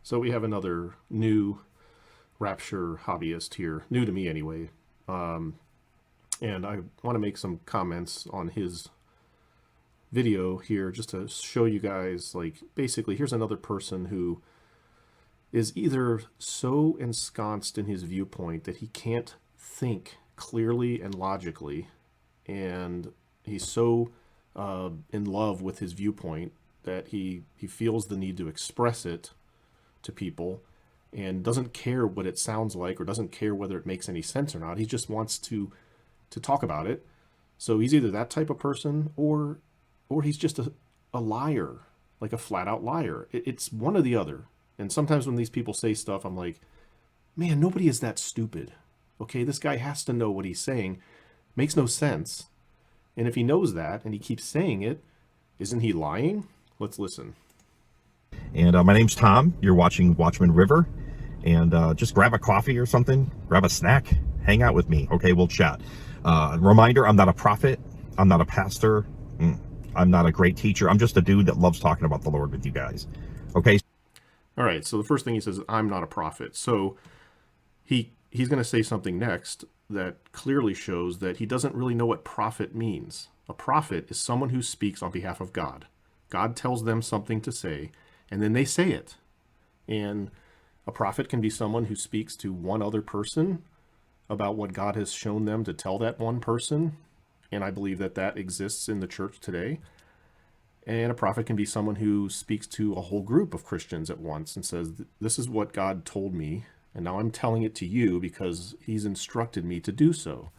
So we have another new Rapture hobbyist here, new to me anyway. And I want to make some comments on his video here just to show you guys, like, basically here's another person who is either so ensconced in his viewpoint that he can't think clearly and logically, and he's so in love with his viewpoint that he feels the need to express it to people and doesn't care what it sounds like or doesn't care whether it makes any sense or not. He just wants to talk about it. So he's either that type of person or he's just a liar, like a flat out liar. It's one or the other. And sometimes when these people say stuff, I'm like, man, nobody is that stupid. Okay, this guy has to know what he's saying. Makes no sense. And if he knows that and he keeps saying it, isn't he lying? Let's listen. And my name's Tom. You're watching Watchman River. And just grab a coffee or something. Grab a snack. Hang out with me. Okay, we'll chat. Reminder, I'm not a prophet. I'm not a pastor. I'm not a great teacher. I'm just a dude that loves talking about the Lord with you guys. Okay? All right, so the first thing he says is, I'm not a prophet. So he's going to say something next that clearly shows that he doesn't really know what prophet means. A prophet is someone who speaks on behalf of God. God tells them something to say, and then they say it. And a prophet can be someone who speaks to one other person about what God has shown them to tell that one person. And I believe that that exists in the church today. And a prophet can be someone who speaks to a whole group of Christians at once and says, this is what God told me, and now I'm telling it to you because he's instructed me to do so.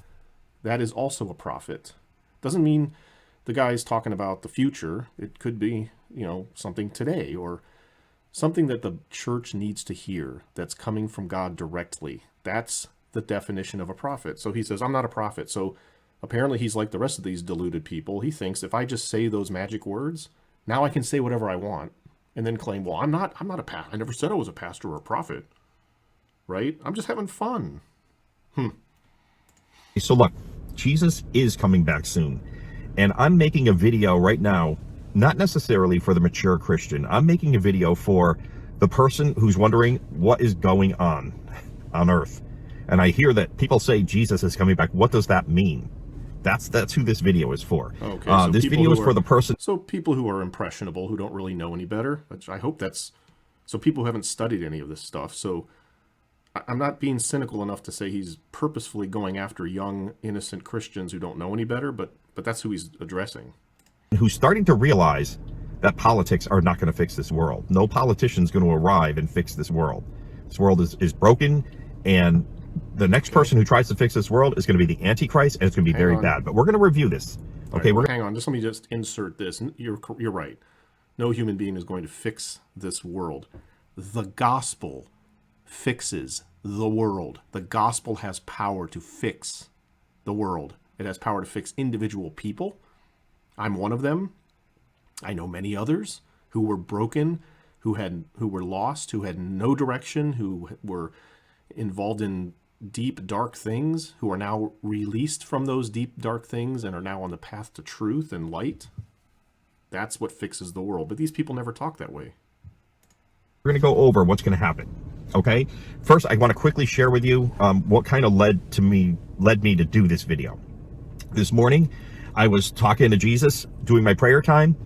That is also a prophet. Doesn't mean the guy's talking about the future. It could be, something today or something that the church needs to hear that's coming from God directly. That's the definition of a prophet. So he says, I'm not a prophet. So apparently he's like the rest of these deluded people. He thinks if I just say those magic words, now I can say whatever I want and then claim, well, I'm not a pastor. I never said I was a pastor or a prophet, right? I'm just having fun. So look, Jesus is coming back soon. And I'm making a video right now, not necessarily for the mature Christian. I'm making a video for the person who's wondering what is going on earth. And I hear that people say Jesus is coming back. What does that mean? That's who this video is for. Okay, so this video is for the person. So people who are impressionable, who don't really know any better, which I hope that's, so people who haven't studied any of this stuff. So I'm not being cynical enough to say he's purposefully going after young, innocent Christians who don't know any better, but that's who he's addressing. Who's starting to realize that politics are not going to fix this world. No politician's going to arrive and fix this world. This world is broken, and the next person who tries to fix this world is going to be the Antichrist, and it's going to be very bad. But we're going to review this. Okay, hang on. Let me just insert this. You're right. No human being is going to fix this world. The gospel fixes the world. The gospel has power to fix the world. It has power to fix individual people. I'm one of them. I know many others who were broken, who were lost, who had no direction, who were involved in deep, dark things, who are now released from those deep, dark things and are now on the path to truth and light. That's what fixes the world. But these people never talk that way. We're going to go over what's going to happen. Okay. First, I want to quickly share with you what kind of led me to do this video. This morning, I was talking to Jesus, doing my prayer time,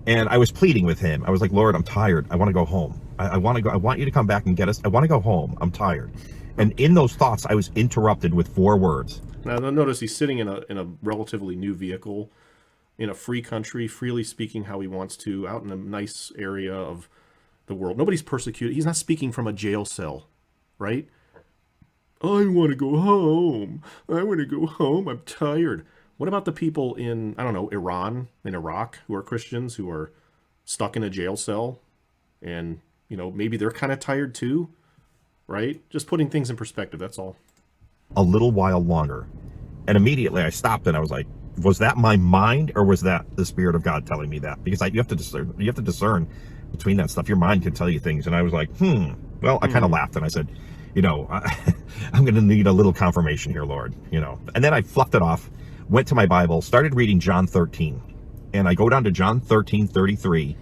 and I was pleading with him. I was like, Lord, I'm tired. I want to go home. I want to go. I want you to come back and get us. I want to go home. I'm tired. And in those thoughts, I was interrupted with 4 words. Now, notice he's sitting in a relatively new vehicle, in a free country, freely speaking how he wants to, out in a nice area of the world. Nobody's persecuted. He's not speaking from a jail cell, right? I want to go home. I want to go home. I'm tired. What about the people in, I don't know, Iran and Iraq who are Christians who are stuck in a jail cell and, maybe they're kind of tired too, right? Just putting things in perspective, that's all. A little while longer. And immediately I stopped and I was like, was that my mind or was that the Spirit of God telling me that? Because you have to discern between that stuff. Your mind can tell you things. And I was like, well, I kind of laughed and I said, I'm going to need a little confirmation here, Lord, And then I fluffed it off, went to my Bible, started reading John 13. And I go down to John 13:33.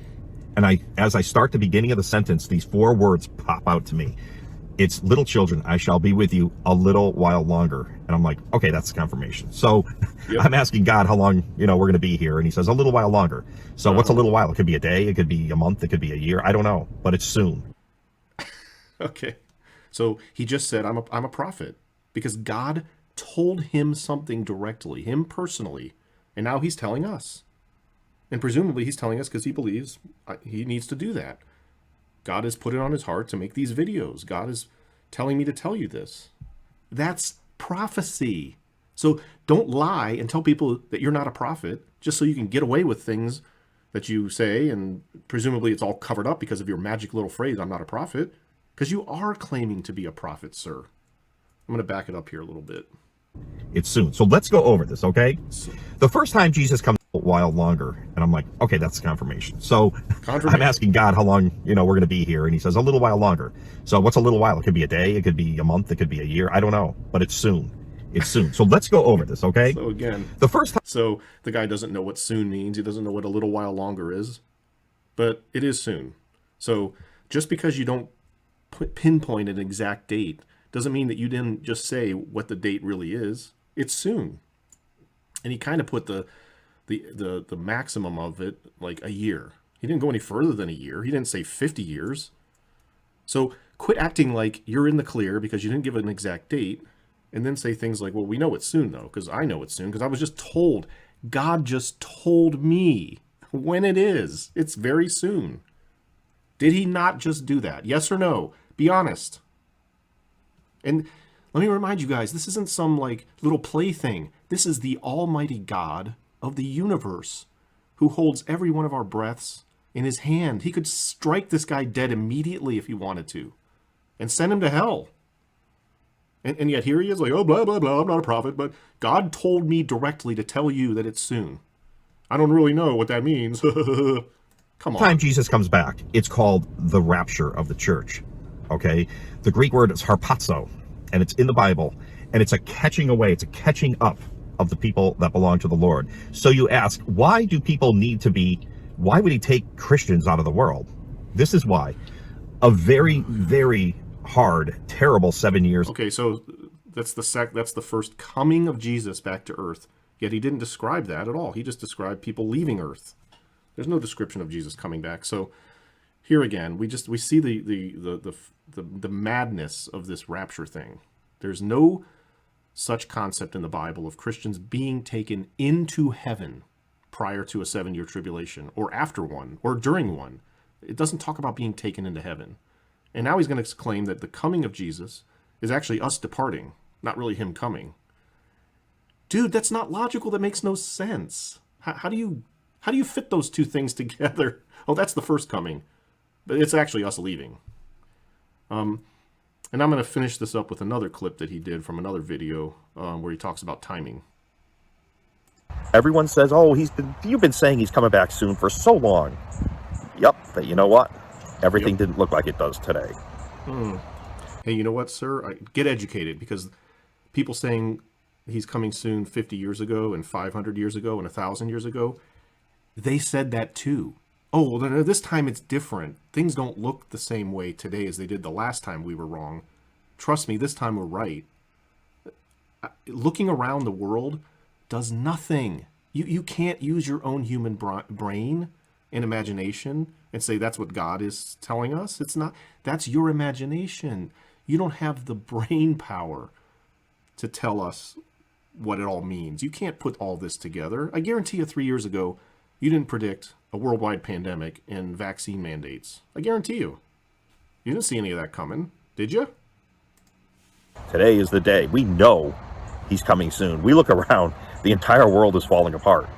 And as I start the beginning of the sentence, these 4 words pop out to me. It's, little children, I shall be with you a little while longer. And I'm like, okay, that's confirmation. So Yep. I'm asking God how long, we're going to be here. And he says, a little while longer. So what's a little while? It could be a day. It could be a month. It could be a year. I don't know, but it's soon. Okay. So he just said, I'm a prophet, because God told him something directly, him personally. And now he's telling us. And presumably he's telling us because he believes he needs to do that. God has put it on his heart to make these videos. God is telling me to tell you this. That's prophecy. So don't lie and tell people that you're not a prophet just so you can get away with things that you say, and presumably it's all covered up because of your magic little phrase, I'm not a prophet, because you are claiming to be a prophet, sir. I'm going to back it up here a little bit. It's soon. So let's go over this, okay? So, The first time Jesus comes a while longer, and I'm like, okay, that's confirmation. So I'm asking God how long, we're going to be here. And he says, a little while longer. So what's a little while? It could be a day. It could be a month. It could be a year. I don't know, but it's soon. It's soon. So let's go over this, okay? So again, the first time. So the guy doesn't know what soon means. He doesn't know what a little while longer is, but it is soon. So just because you don't pinpoint an exact date doesn't mean that you didn't just say what the date really is. It's soon. And he kind of put the maximum of it like a year. He didn't go any further than a year. He didn't say 50 years. So quit acting like you're in the clear because you didn't give an exact date, and then say things like, well, we know it's soon though, because I know it's soon, because I was just told. God just told me when it is. It's very soon. Did he not just do that? Yes or no? Be honest. And let me remind you guys, this isn't some like little plaything. This is the Almighty God of the universe who holds every one of our breaths in his hand. He could strike this guy dead immediately if he wanted to and send him to hell. And yet here he is like, oh, blah, blah, blah, I'm not a prophet, but God told me directly to tell you that it's soon. I don't really know what that means. Come on. Time Jesus comes back, it's called the rapture of the church. Okay? The Greek word is harpazo, and it's in the Bible, and it's a catching away, it's a catching up of the people that belong to the Lord. So you ask, why would he take Christians out of the world? This is why. A very, very hard, terrible 7 years. Okay, so that's the first coming of Jesus back to earth. Yet he didn't describe that at all. He just described people leaving earth. There's no description of Jesus coming back. So here again, we see the madness of this rapture thing. There's no such concept in the Bible of Christians being taken into heaven prior to a 7-year tribulation, or after one, or during one. It doesn't talk about being taken into heaven. And now he's going to claim that the coming of Jesus is actually us departing, not really him coming. Dude, that's not logical. That makes no sense. How do you fit those two things together? Oh, that's the first coming, but it's actually us leaving. And I'm going to finish this up with another clip that he did from another video where he talks about timing. Everyone says, oh, you've been saying he's coming back soon for so long. Yep, but you know what? Everything didn't look like it does today. Hey, you know what, sir? Get educated, because people saying he's coming soon 50 years ago and 500 years ago and 1,000 years ago, they said that too. Oh, well, this time it's different. Things don't look the same way today as they did the last time we were wrong. Trust me, this time we're right. Looking around the world does nothing. You can't use your own human brain and imagination and say that's what God is telling us. It's not. That's your imagination. You don't have the brain power to tell us what it all means. You can't put all this together. I guarantee you 3 years ago, you didn't predict a worldwide pandemic and vaccine mandates. I guarantee you. You didn't see any of that coming, did you? Today is the day. We know he's coming soon. We look around, the entire world is falling apart.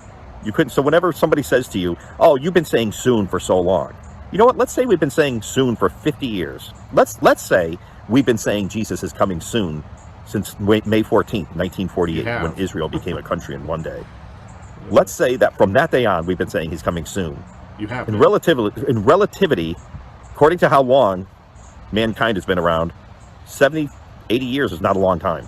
So whenever somebody says to you, oh, you've been saying soon for so long. You know what? Let's say we've been saying soon for 50 years. Let's say we've been saying Jesus is coming soon since May 14th, 1948, when Israel became a country in one day. Let's say that from that day on, we've been saying he's coming soon. You have. In relativity, according to how long mankind has been around, 70, 80 years is not a long time.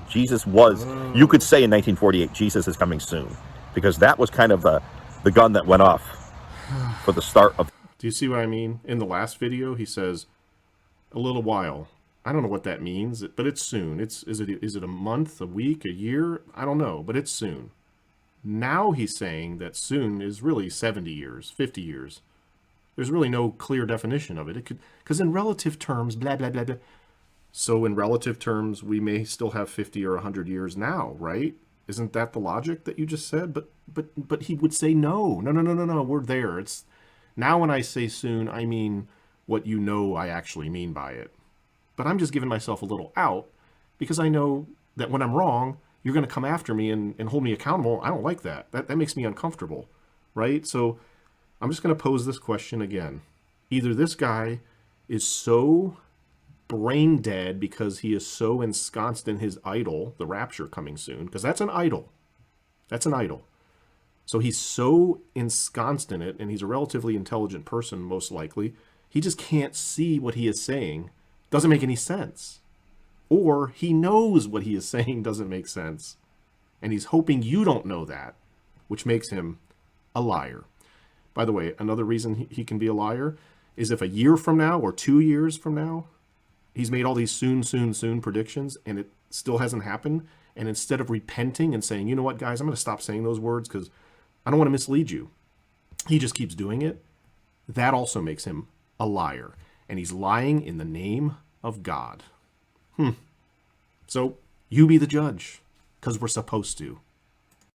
Jesus was, you could say in 1948, Jesus is coming soon. Because that was kind of the gun that went off for the start of... Do you see what I mean? In the last video, he says, a little while. I don't know what that means, but it's soon. Is it a month, a week, a year? I don't know, but it's soon. Now he's saying that soon is really 70 years, 50 years. There's really no clear definition of it. It could, because in relative terms, blah, blah, blah, blah. So in relative terms, we may still have 50 or 100 years now, right? Isn't that the logic that you just said? But he would say no. No, no, no, no, no. We're there. It's now when I say soon, I mean what you know I actually mean by it. But I'm just giving myself a little out because I know that when I'm wrong, you're going to come after me and hold me accountable. I don't like that. That makes me uncomfortable, right? So I'm just going to pose this question again. Either this guy is so brain dead because he is so ensconced in his idol, the rapture coming soon, because that's an idol. That's an idol. So he's so ensconced in it, and he's a relatively intelligent person, most likely. He just can't see what he is saying. Doesn't make any sense. Or he knows what he is saying doesn't make sense. And he's hoping you don't know that, which makes him a liar. By the way, another reason he can be a liar is if a year from now or 2 years from now, he's made all these soon, soon, soon predictions and it still hasn't happened. And instead of repenting and saying, you know what, guys, I'm going to stop saying those words because I don't want to mislead you. He just keeps doing it. That also makes him a liar. And he's lying in the name of God. So you be the judge because we're supposed to.